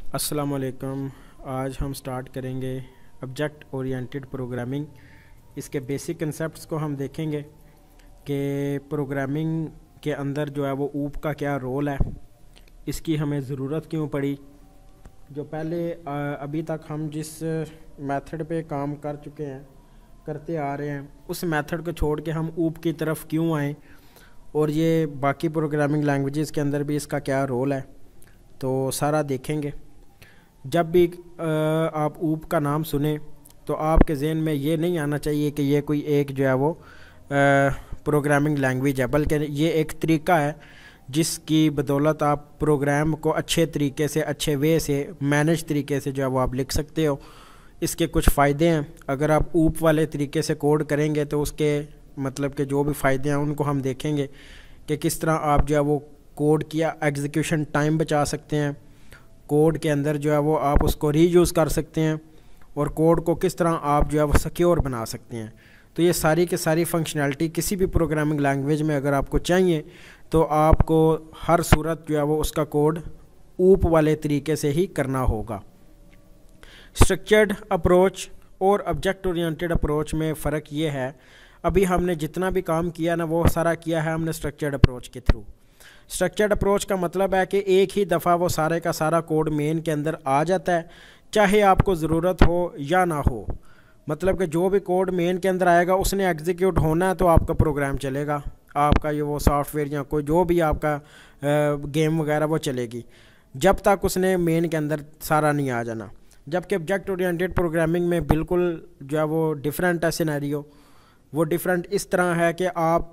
अस्सलाम वालेकुम। आज हम स्टार्ट करेंगे ऑब्जेक्ट ओरिएंटेड प्रोग्रामिंग। इसके बेसिक कंसेप्ट्स को हम देखेंगे कि प्रोग्रामिंग के अंदर जो है वो ऊप का क्या रोल है, इसकी हमें ज़रूरत क्यों पड़ी। जो पहले अभी तक हम जिस मेथड पे काम कर चुके हैं, करते आ रहे हैं, उस मेथड को छोड़ के हम ऊप की तरफ क्यों आए, और ये बाकी प्रोग्रामिंग लैंग्वेजेस के अंदर भी इसका क्या रोल है, तो सारा देखेंगे। जब भी आप ऊप का नाम सुने तो आपके जहन में ये नहीं आना चाहिए कि ये कोई एक जो है वो प्रोग्रामिंग लैंग्वेज है, बल्कि ये एक तरीका है जिसकी बदौलत आप प्रोग्राम को अच्छे तरीके से, अच्छे वे से, मैनेज तरीके से जो है वो आप लिख सकते हो। इसके कुछ फ़ायदे हैं। अगर आप ऊप वाले तरीके से कोड करेंगे तो उसके मतलब के जो भी फ़ायदे हैं उनको हम देखेंगे कि किस तरह आप जो है वो कोड किया एग्जीक्यूशन टाइम बचा सकते हैं, कोड के अंदर जो है वो आप उसको रीयूज़ कर सकते हैं, और कोड को किस तरह आप जो है वो सिक्योर बना सकते हैं। तो ये सारी की सारी फंक्शनैलिटी किसी भी प्रोग्रामिंग लैंग्वेज में अगर आपको चाहिए तो आपको हर सूरत जो है वो उसका कोड ऊप वाले तरीके से ही करना होगा। स्ट्रक्चर्ड अप्रोच और ऑब्जेक्ट ओरिएंटेड अप्रोच में फ़र्क ये है, अभी हमने जितना भी काम किया ना वो सारा किया है हमने स्ट्रक्चर्ड अप्रोच के थ्रू। स्ट्रक्चर्ड अप्रोच का मतलब है कि एक ही दफ़ा वो सारे का सारा कोड मेन के अंदर आ जाता है, चाहे आपको ज़रूरत हो या ना हो। मतलब कि जो भी कोड मेन के अंदर आएगा उसने एग्जीक्यूट होना है तो आपका प्रोग्राम चलेगा, आपका ये वो सॉफ्टवेयर या कोई जो भी आपका गेम वगैरह वो चलेगी, जब तक उसने मेन के अंदर सारा नहीं आ जाना। जबकि ऑब्जेक्ट ओरिएंटेड प्रोग्रामिंग में बिल्कुल जो है वो डिफरेंट है सिनेरियो। वो डिफरेंट इस तरह है कि आप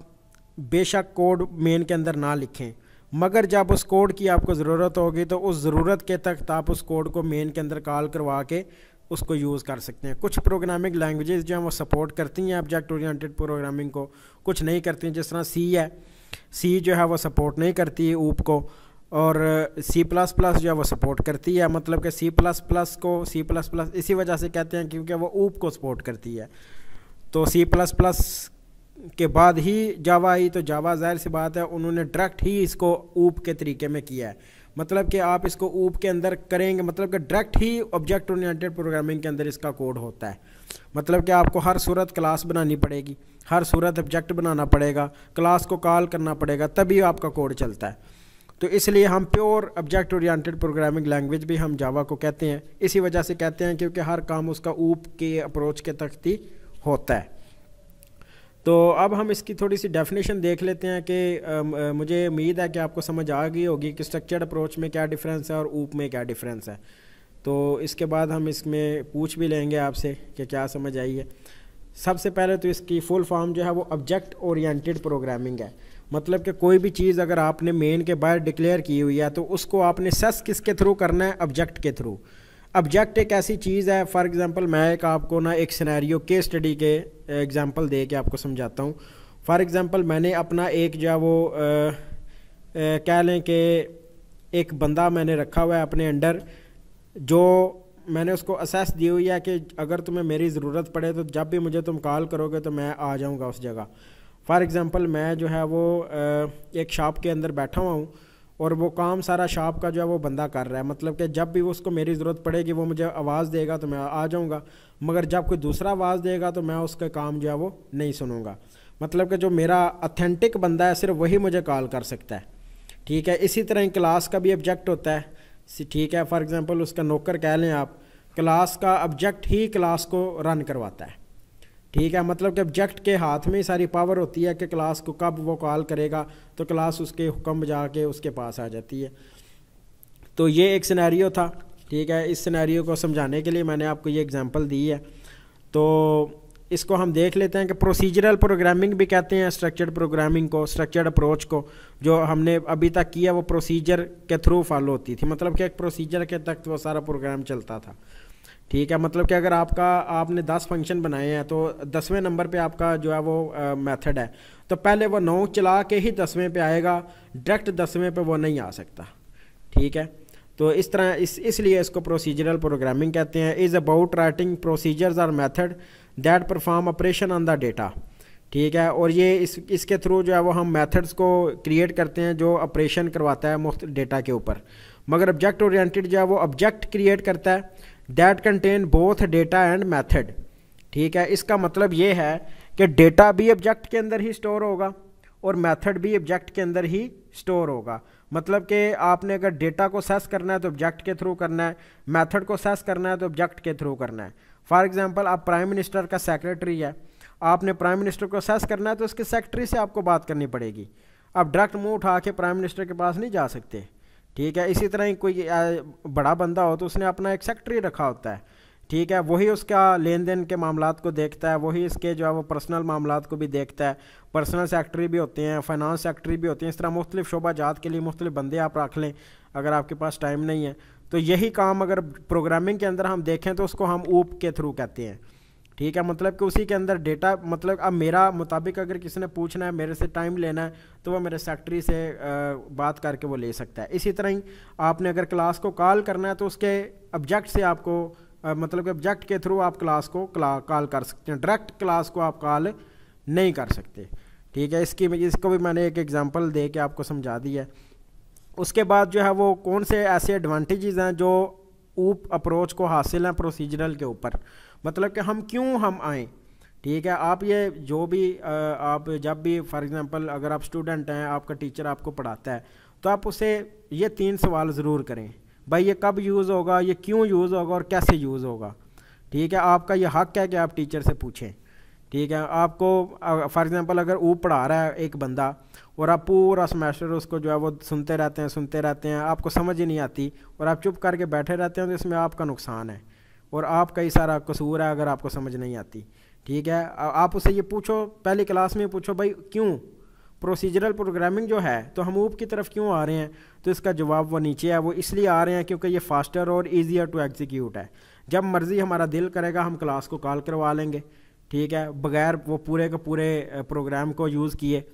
बेशक कोड मेन के अंदर ना लिखें, मगर जब उस कोड की आपको ज़रूरत होगी तो उस ज़रूरत के तक आप उस कोड को मेन के अंदर कॉल करवा के उसको यूज़ कर सकते हैं। कुछ प्रोग्रामिंग लैंग्वेजेस जो हैं वो सपोर्ट करती हैं ऑब्जेक्ट ओरिएंटेड प्रोग्रामिंग को, कुछ नहीं करती हैं। जिस तरह सी है, सी जो है वो सपोर्ट नहीं करती है ऊप को, और सी प्लस प्लस जो है वो सपोर्ट करती है। मतलब कि सी प्लस प्लस को सी प्लस प्लस इसी वजह से कहते हैं क्योंकि वो ऊप को सपोर्ट करती है। तो सी प्लस प्लस के बाद ही जावा आई, तो जावा ज़ाहिर सी बात है उन्होंने डायरेक्ट ही इसको ऊप के तरीके में किया है। मतलब कि आप इसको ऊप के अंदर करेंगे, मतलब कि डायरेक्ट ही ऑब्जेक्ट ओरिएंटेड प्रोग्रामिंग के अंदर इसका कोड होता है। मतलब कि आपको हर सूरत क्लास बनानी पड़ेगी, हर सूरत ऑब्जेक्ट बनाना पड़ेगा, क्लास को कॉल करना पड़ेगा, तभी आपका कोड चलता है। तो इसलिए हम pure object oriented programming language भी हम जावा को कहते हैं, इसी वजह से कहते हैं क्योंकि हर काम उसका ऊप के अप्रोच के तहत ही होता है। तो अब हम इसकी थोड़ी सी डेफिनेशन देख लेते हैं कि मुझे उम्मीद है कि आपको समझ आ गई होगी कि स्ट्रक्चर्ड अप्रोच में क्या डिफरेंस है और ऊप में क्या डिफरेंस है। तो इसके बाद हम इसमें पूछ भी लेंगे आपसे कि क्या समझ आई है। सबसे पहले तो इसकी फुल फॉर्म जो है वो ऑब्जेक्ट ओरिएंटेड प्रोग्रामिंग है। मतलब कि कोई भी चीज़ अगर आपने मेन के बाहर डिक्लेयर की हुई है तो उसको आपने सेस किसके थ्रू करना है, ऑब्जेक्ट के थ्रू। ऑब्जेक्ट एक ऐसी चीज़ है, फॉर एग्जांपल मैं एक आपको ना एक सिनेरियो केस स्टडी के एग्जांपल दे के आपको समझाता हूँ। फॉर एग्जांपल मैंने अपना एक जो है वो कह लें कि एक बंदा मैंने रखा हुआ है अपने अंडर, जो मैंने उसको असेस दी हुई है कि अगर तुम्हें मेरी ज़रूरत पड़े तो जब भी मुझे तुम कॉल करोगे तो मैं आ जाऊँगा उस जगह। फॉर एग्ज़ाम्पल मैं जो है वो एक शॉप के अंदर बैठा हुआ हूँ और वो काम सारा शॉप का जो है वो बंदा कर रहा है। मतलब कि जब भी उसको मेरी ज़रूरत पड़ेगी वो मुझे आवाज़ देगा तो मैं आ जाऊँगा, मगर जब कोई दूसरा आवाज़ देगा तो मैं उसका काम जो है वो नहीं सुनूँगा। मतलब कि जो मेरा ऑथेंटिक बंदा है सिर्फ वही मुझे कॉल कर सकता है। ठीक है, इसी तरह क्लास का भी ऑब्जेक्ट होता है। ठीक है, फॉर एग्ज़ाम्पल उसका नौकर कह लें आप, क्लास का ऑब्जेक्ट ही क्लास को रन करवाता है। ठीक है, मतलब कि ऑब्जेक्ट के हाथ में ही सारी पावर होती है कि क्लास को कब वो कॉल करेगा तो क्लास उसके हुक्म बजा के उसके पास आ जाती है। तो ये एक सिनेरियो था। ठीक है, इस सिनेरियो को समझाने के लिए मैंने आपको ये एग्जांपल दी है। तो इसको हम देख लेते हैं कि प्रोसीजरल प्रोग्रामिंग भी कहते हैं स्ट्रक्चर्ड प्रोग्रामिंग को, स्ट्रक्चर्ड अप्रोच को। जो हमने अभी तक किया वो प्रोसीजर के थ्रू फॉलो होती थी, मतलब कि एक प्रोसीजर के तहत वो सारा प्रोग्राम चलता था। ठीक है, मतलब कि अगर आपने 10 फंक्शन बनाए हैं तो 10वें नंबर पे आपका जो है वो मेथड है, तो पहले वो 9 चला के ही 10वें पे आएगा, डायरेक्ट 10वें पे वो नहीं आ सकता। ठीक है, तो इस तरह इसलिए इसको प्रोसीजरल प्रोग्रामिंग कहते हैं। इज़ अबाउट राइटिंग प्रोसीजर्स और method that perform operation on the data. ठीक है, और ये इसके थ्रू जो है वो हम मेथड्स को क्रिएट करते हैं जो ऑपरेशन करवाता है मुख्त डेटा के ऊपर। मगर ऑब्जेक्ट ओरिएंटेड जो है वो ऑब्जेक्ट क्रिएट करता है that contain both data and method. ठीक है, इसका मतलब ये है कि डेटा भी ऑब्जेक्ट के अंदर ही स्टोर होगा और मेथड भी ऑब्जेक्ट के अंदर ही स्टोर होगा। मतलब कि आपने अगर डेटा को सेस करना है तो ऑब्जेक्ट के थ्रू करना है, मेथड को सेस करना है तो ऑब्जेक्ट के थ्रू करना है। फॉर एग्जांपल आप प्राइम मिनिस्टर का सेक्रेटरी है, आपने प्राइम मिनिस्टर को सेस करना है तो उसके सेक्रेटरी से आपको बात करनी पड़ेगी। आप डायरेक्ट मुंह उठा के प्राइम मिनिस्टर के पास नहीं जा सकते। ठीक है, इसी तरह ही कोई बड़ा बंदा हो तो उसने अपना एक सेक्रेटरी रखा होता है। ठीक है, वही उसका लेन देन के मामलात को देखता है, वही इसके जो है वो पर्सनल मामलात को भी देखता है। पर्सनल सेक्रेटरी भी होते हैं, फाइनेंस सेक्रेटरी भी होते हैं। इस तरह मुख्तलिफ शोबा जात के लिए मुख्तलिफ बंदे आप रख लें अगर आपके पास टाइम नहीं है तो। यही काम अगर प्रोग्रामिंग के अंदर हम देखें तो उसको हम ऊप के थ्रू कहते हैं। ठीक है, मतलब कि उसी के अंदर डेटा, मतलब अब मेरा मुताबिक अगर किसी ने पूछना है, मेरे से टाइम लेना है तो वह मेरे सेक्रेटरी से बात करके वो ले सकता है। इसी तरह ही आपने अगर क्लास को कॉल करना है तो उसके ऑब्जेक्ट से आपको मतलब कि ऑब्जेक्ट के थ्रू आप क्लास को कॉल कर सकते हैं, डायरेक्ट क्लास को आप कॉल नहीं कर सकते। ठीक है, इसको भी मैंने एक एग्जांपल दे के आपको समझा दिया है। उसके बाद जो है वो कौन से ऐसे एडवांटेजेस हैं जो ऊप अप्रोच को हासिल हैं प्रोसीजरल के ऊपर, मतलब कि हम आएँ। ठीक है, आप ये जो भी आप जब भी फॉर एग्जांपल अगर आप स्टूडेंट हैं, आपका टीचर आपको पढ़ाता है तो आप उसे ये 3 सवाल ज़रूर करें। भाई ये कब यूज़ होगा, ये क्यों यूज़ होगा और कैसे यूज़ होगा। ठीक है, आपका ये हक है कि आप टीचर से पूछें। ठीक है, आपको फॉर एग्जांपल अगर ऊप पढ़ा रहा है एक बंदा और आप पूरा सेमेस्टर उसको जो है वो सुनते रहते हैं, आपको समझ ही नहीं आती और आप चुप करके बैठे रहते हैं तो इसमें आपका नुकसान है और आपका ही सारा कसूर है अगर आपको समझ नहीं आती। ठीक है, आप उससे ये पूछो, पहली क्लास में पूछो भाई क्यों प्रोसीजरल प्रोग्रामिंग जो है तो हम ऊप की तरफ क्यों आ रहे हैं, तो इसका जवाब वो नीचे है, वो इसलिए आ रहे हैं क्योंकि ये फास्टर और ईजियर टू एग्जीक्यूट है। जब मर्ज़ी हमारा दिल करेगा हम क्लास को कॉल करवा लेंगे। ठीक है, बगैर वो पूरे के पूरे प्रोग्राम को यूज़ किए।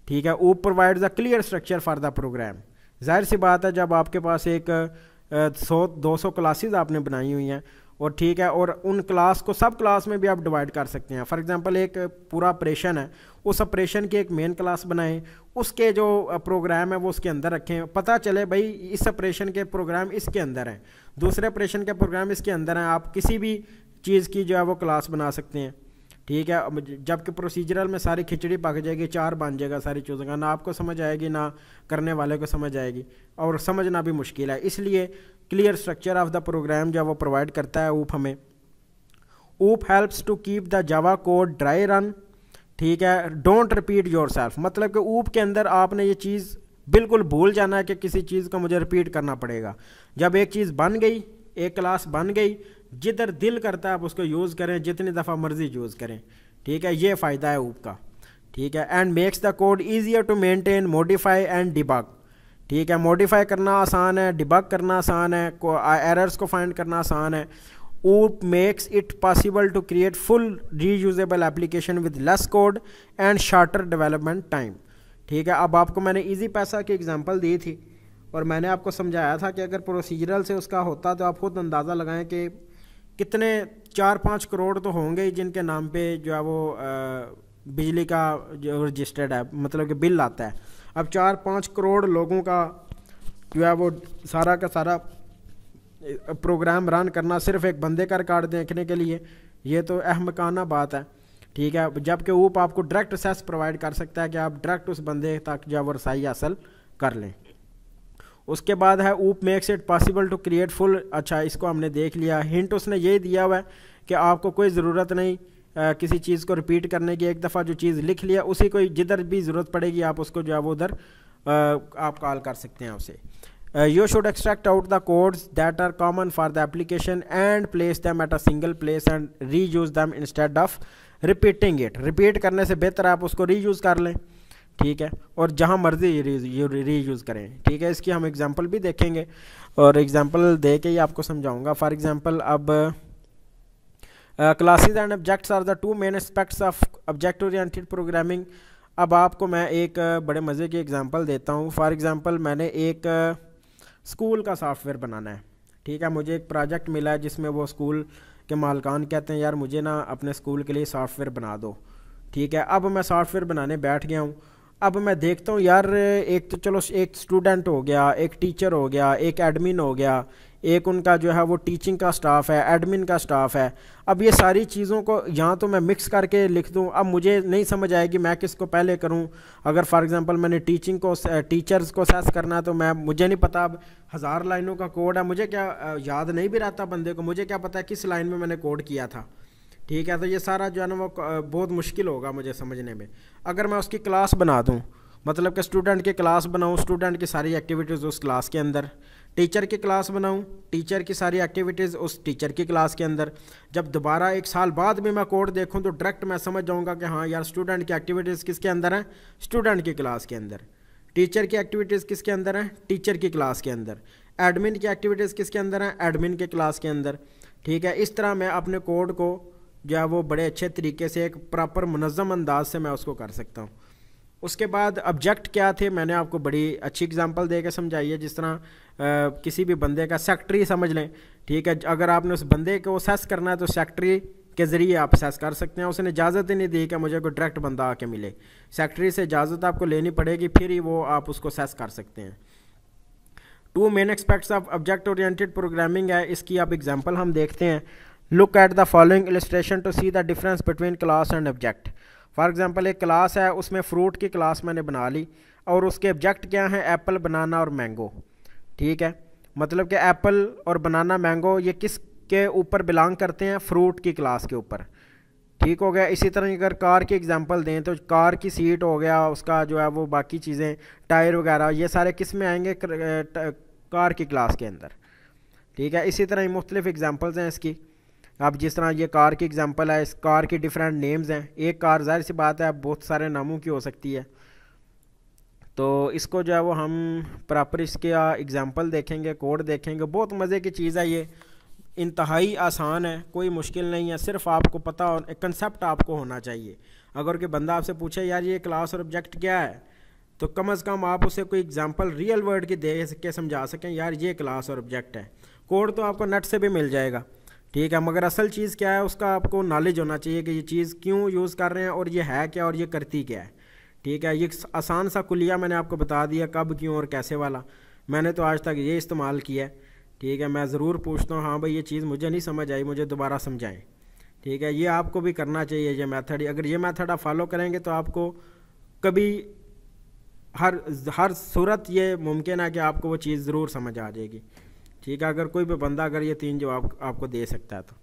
ठीक है, OOP provides a clear structure for the program. जाहिर सी बात है जब आपके पास एक 100-200 क्लासेस आपने बनाई हुई हैं और ठीक है, और उन क्लास को सब क्लास में भी आप डिवाइड कर सकते हैं। फॉर एग्जांपल एक पूरा ऑपरेशन है, उस ऑपरेशन की एक मेन क्लास बनाएं, उसके जो प्रोग्राम है वो उसके अंदर रखें, पता चले भाई इस ऑपरेशन के प्रोग्राम इसके अंदर हैं, दूसरे ऑपरेशन के प्रोग्राम इसके अंदर हैं। आप किसी भी चीज़ की जो है वो क्लास बना सकते हैं। ठीक है, जबकि प्रोसीजरल में सारी खिचड़ी पक जाएगी, 4 बन जाएगा सारी चीज़ों का, ना आपको समझ आएगी ना करने वाले को समझ आएगी और समझना भी मुश्किल है। इसलिए clear structure of the program जो वो प्रोवाइड करता है ऊप हमें। OOP helps to keep the Java code dry run. ठीक है, डोंट रिपीट योरसेल्फ, मतलब कि ऊप के अंदर आपने ये चीज़ बिल्कुल भूल जाना है कि किसी चीज़ को मुझे रिपीट करना पड़ेगा। जब एक चीज़ बन गई, एक क्लास बन गई, जिधर दिल करता है आप उसको यूज़ करें, जितनी दफ़ा मर्जी यूज़ करें। ठीक है, ये फ़ायदा है ऊप का। ठीक है, and makes the code easier to maintain, modify and debug. ठीक है, मॉडिफाई करना आसान है, डिबग करना आसान है, एरर्स को फाइंड करना आसान है। OOP makes it possible to create full reusable application with less code and shorter development time. ठीक है, अब आपको मैंने इजी पैसा की एग्जांपल दी थी और मैंने आपको समझाया था कि अगर प्रोसीजरल से उसका होता तो आप खुद अंदाज़ा लगाएं कि कितने 4-5 करोड़ तो होंगे ही जिनके नाम पे जो है वो बिजली का जो रजिस्टर्ड है, मतलब कि बिल आता है। अब 4-5 करोड़ लोगों का जो है वो सारा का सारा प्रोग्राम रन करना सिर्फ एक बंदे का रिकॉर्ड देखने के लिए, ये तो अहमकाना बात है। ठीक है, जबकि ऊप आपको डायरेक्ट एक्सेस प्रोवाइड कर सकता है कि आप डायरेक्ट उस बंदे तक जो है वो रसाई हासिल कर लें। उसके बाद है OOP makes it possible to create full. अच्छा, इसको हमने देख लिया। हिंट उसने ये दिया हुआ है कि आपको कोई ज़रूरत नहीं किसी चीज़ को रिपीट करने की, एक दफ़ा जो चीज़ लिख लिया उसी को जिधर भी ज़रूरत पड़ेगी आप उसको जो है वो उधर आप कॉल कर सकते हैं उसे। You should extract out the codes that are common for the application and place them at a single place and reuse them instead of repeating it. Repeat करने से बेहतर आप उसको reuse कर लें। ठीक है, और जहाँ मर्जी रीयूज़ करें। ठीक है, इसकी हम एग्जांपल भी देखेंगे और एग्जांपल दे के ही आपको समझाऊंगा। फॉर एग्जांपल अब classes and objects are the 2 main aspects of object oriented programming. अब आपको मैं एक बड़े मज़े की एग्जांपल देता हूँ। फॉर एग्जांपल मैंने एक स्कूल का सॉफ्टवेयर बनाना है। ठीक है, मुझे एक प्रोजेक्ट मिला है जिसमें वो स्कूल के मालकान कहते हैं यार मुझे ना अपने स्कूल के लिए सॉफ्टवेयर बना दो। ठीक है, अब मैं सॉफ्टवेयर बनाने बैठ गया हूँ। अब मैं देखता हूँ यार, एक तो चलो एक स्टूडेंट हो गया, एक टीचर हो गया, एक एडमिन हो गया, एक उनका जो है वो टीचिंग का स्टाफ है, एडमिन का स्टाफ है। अब ये सारी चीज़ों को यहाँ तो मैं मिक्स करके लिख दूँ, अब मुझे नहीं समझ आएगी मैं किसको पहले करूँ। अगर फॉर एग्जांपल मैंने टीचर्स को असेस करना है तो मुझे नहीं पता, अब 1000 लाइनों का कोड है, मुझे क्या याद नहीं भी रहता बंदे को, मुझे क्या पता है किस लाइन में मैंने कोड किया था। ठीक है, तो ये सारा जो है ना वो बहुत मुश्किल होगा मुझे समझने में। अगर मैं उसकी क्लास बना दूँ, मतलब कि स्टूडेंट की क्लास बनाऊँ, स्टूडेंट की सारी एक्टिविटीज़ उस क्लास के अंदर, टीचर की क्लास बनाऊँ, टीचर की सारी एक्टिविटीज़ उस टीचर की क्लास के अंदर, जब दोबारा 1 साल बाद भी मैं कोड देखूँ तो डायरेक्ट मैं समझ जाऊँगा कि हाँ यार स्टूडेंट की एक्टिविटीज़ किसके अंदर हैं, स्टूडेंट की क्लास के अंदर। टीचर की एक्टिविटीज़ किसके अंदर हैं, टीचर की क्लास के अंदर। एडमिन की एक्टिविटीज़ किसके अंदर हैं, एडमिन के क्लास के अंदर। ठीक है, इस तरह मैं अपने कोड को जो है वो बड़े अच्छे तरीके से एक प्रॉपर मुनज़्ज़म अंदाज से मैं उसको कर सकता हूँ। उसके बाद ऑब्जेक्ट क्या थे, मैंने आपको बड़ी अच्छी एग्जांपल दे के समझाई है। जिस तरह किसी भी बंदे का सेक्रेटरी समझ लें, ठीक है, अगर आपने उस बंदे को असेस करना है तो सेक्रेटरी के ज़रिए आप असेस कर सकते हैं। उसने इजाज़त ही नहीं दी कि मुझे कोई डायरेक्ट बंदा आके मिले, सेक्रेटरी से इजाज़त आपको लेनी पड़ेगी, फिर ही वो आप उसको असेस कर सकते हैं। 2 main aspects of object oriented programming है, इसकी आप एग्जांपल हम देखते हैं। Look at the following illustration to see the difference between class and object. For example एक क्लास है, उसमें फ्रूट की क्लास मैंने बना ली और उसके ऑब्जेक्ट क्या हैं, एप्पल, बनाना और मैंगो। ठीक है, मतलब कि एप्पल और बनाना, मैंगो ये किस के ऊपर बिलोंग करते हैं, फ्रूट की क्लास के ऊपर। ठीक हो गया। इसी तरह अगर कार की एग्जांपल दें तो कार की सीट हो गया, उसका जो है वो बाकी चीज़ें, टायर वगैरह, ये सारे किस में आएंगे, कार की क्लास के अंदर। ठीक है, इसी तरह मुख्तलिफ एग्जांपल्स हैं इसकी। अब जिस तरह ये कार की एग्जांपल है, इस कार की डिफरेंट नेम्स हैं। एक कार जाहिर सी बात है बहुत सारे नामों की हो सकती है, तो इसको जो है वो हम प्रॉपर इसके एग्जांपल देखेंगे, कोड देखेंगे। बहुत मज़े की चीज़ है ये, इंतहाई आसान है, कोई मुश्किल नहीं है, सिर्फ आपको पता और एक कंसेप्ट आपको होना चाहिए। अगर कोई बंदा आपसे पूछे यार ये क्लास और ऑब्जेक्ट क्या है, तो कम से कम आप उसे कोई एग्जांपल रियल वर्ड की दे के समझा सकें यार ये क्लास और ऑब्जेक्ट है। कोड तो आपको नेट से भी मिल जाएगा, ठीक है, मगर असल चीज़ क्या है उसका आपको नॉलेज होना चाहिए कि ये चीज़ क्यों यूज़ कर रहे हैं और ये है क्या और ये करती क्या है। ठीक है, ये आसान सा कुलिया मैंने आपको बता दिया, कब, क्यों और कैसे वाला। मैंने तो आज तक ये इस्तेमाल किया है। ठीक है, मैं ज़रूर पूछता हूँ हाँ भाई ये चीज़ मुझे नहीं समझ आई, मुझे दोबारा समझाएं। ठीक है, ये आपको भी करना चाहिए ये मेथड। अगर ये मेथड आप फॉलो करेंगे तो आपको कभी हर सूरत ये मुमकिन है कि आपको वो चीज़ ज़रूर समझ आ जाएगी। ठीक है, अगर कोई भी बंदा अगर ये 3 जवाब आपको दे सकता है तो।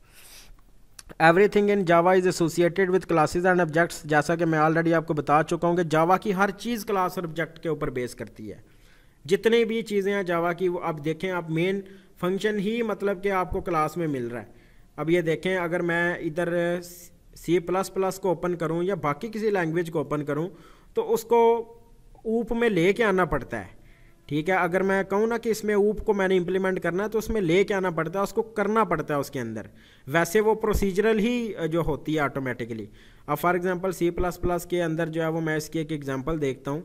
Everything in Java is associated with classes and objects. जैसा कि मैं ऑलरेडी आपको बता चुका हूँ कि जावा की हर चीज़ क्लास और ऑब्जेक्ट के ऊपर बेस करती है। जितनी भी चीज़ें हैं जावा की, वो अब देखें आप, मेन फंक्शन ही मतलब कि आपको क्लास में मिल रहा है। अब ये देखें, अगर मैं इधर C++ को ओपन करूँ या बाकी किसी लैंग्वेज को ओपन करूँ तो उसको ऊप में ले के आना पड़ता है। ठीक है, अगर मैं कहूँ ना कि इसमें ऊप को मैंने इंप्लीमेंट करना है तो उसमें ले के आना पड़ता है, उसको करना पड़ता है उसके अंदर। वैसे वो प्रोसीजरल ही जो होती है ऑटोमेटिकली। अब फॉर एग्जांपल C++ के अंदर जो है वो मैं इसकी एक एग्जांपल देखता हूँ,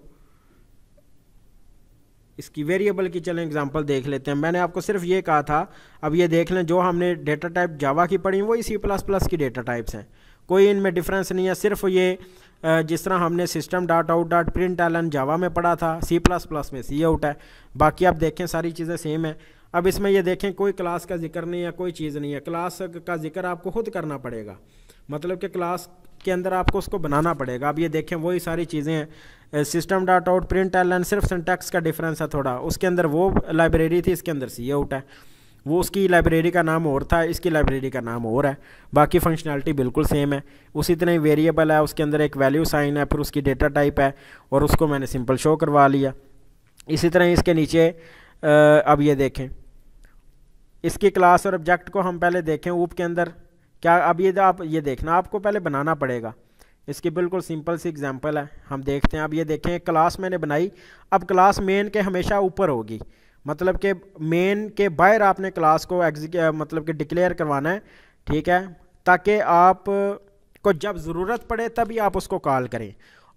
इसकी वेरिएबल की चलें एग्जांपल देख लेते हैं। मैंने आपको सिर्फ ये कहा था, अब ये देख लें जो हमने डेटा टाइप जावा की पढ़ी वही C++ की डेटा टाइप्स हैं, कोई इनमें डिफरेंस नहीं है। सिर्फ ये जिस तरह हमने system.out.println जावा में पढ़ा था, C++ में सी आउट है। बाकी आप देखें सारी चीज़ें सेम है। अब इसमें ये देखें कोई क्लास का जिक्र नहीं है, कोई चीज़ नहीं है। क्लास का जिक्र आपको खुद करना पड़ेगा, मतलब कि क्लास के अंदर आपको उसको बनाना पड़ेगा। अब ये देखें वही सारी चीज़ें हैं। system.out.println सिर्फ सिंटैक्स का डिफरेंस है थोड़ा, उसके अंदर वो लाइब्रेरी थी, इसके अंदर सी आउट है। वो उसकी लाइब्रेरी का नाम और था, इसकी लाइब्रेरी का नाम और है, बाकी फंक्शनैलिटी बिल्कुल सेम है। उसी तरह वेरिएबल है, उसके अंदर एक वैल्यू साइन है, फिर उसकी डेटा टाइप है और उसको मैंने सिंपल शो करवा लिया। इसी तरह इसके नीचे अब ये देखें, इसकी क्लास और ऑब्जेक्ट को हम पहले देखें ऊप के अंदर क्या। अब ये आप ये देखना आपको पहले बनाना पड़ेगा। इसकी बिल्कुल सिंपल सी एग्जांपल है, हम देखते हैं। अब ये देखें क्लास मैंने बनाई, अब क्लास मेन के हमेशा ऊपर होगी, मतलब कि मेन के बाहर आपने क्लास को मतलब कि डिक्लेयर करवाना है। ठीक है, ताकि आप को जब ज़रूरत पड़े तभी आप उसको कॉल करें।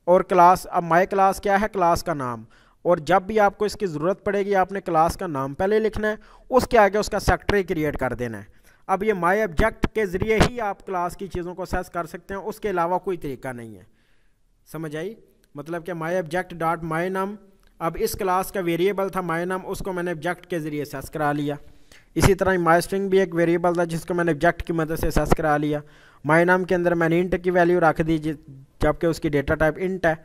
और क्लास, अब माई क्लास क्या है, क्लास का नाम, और जब भी आपको इसकी ज़रूरत पड़ेगी आपने क्लास का नाम पहले लिखना है, उसके आगे उसका सेक्रेटरी क्रिएट कर देना है। अब ये माई ऑब्जेक्ट के ज़रिए ही आप क्लास की चीज़ों को असेस कर सकते हैं, उसके अलावा कोई तरीका नहीं है। समझ आई? मतलब कि माई ऑब्जेक्ट डॉट माई नम, अब इस क्लास का वेरिएबल था माई नम, उसको मैंने ऑब्जेक्ट के ज़रिए सेस करा लिया। इसी तरह माई स्ट्रिंग भी एक वेरिएबल था जिसको मैंने ऑब्जेक्ट की मदद से सेस करा लिया। माई नाम के अंदर मैंने इंट की वैल्यू रख दी जबकि उसकी डेटा टाइप इंट है।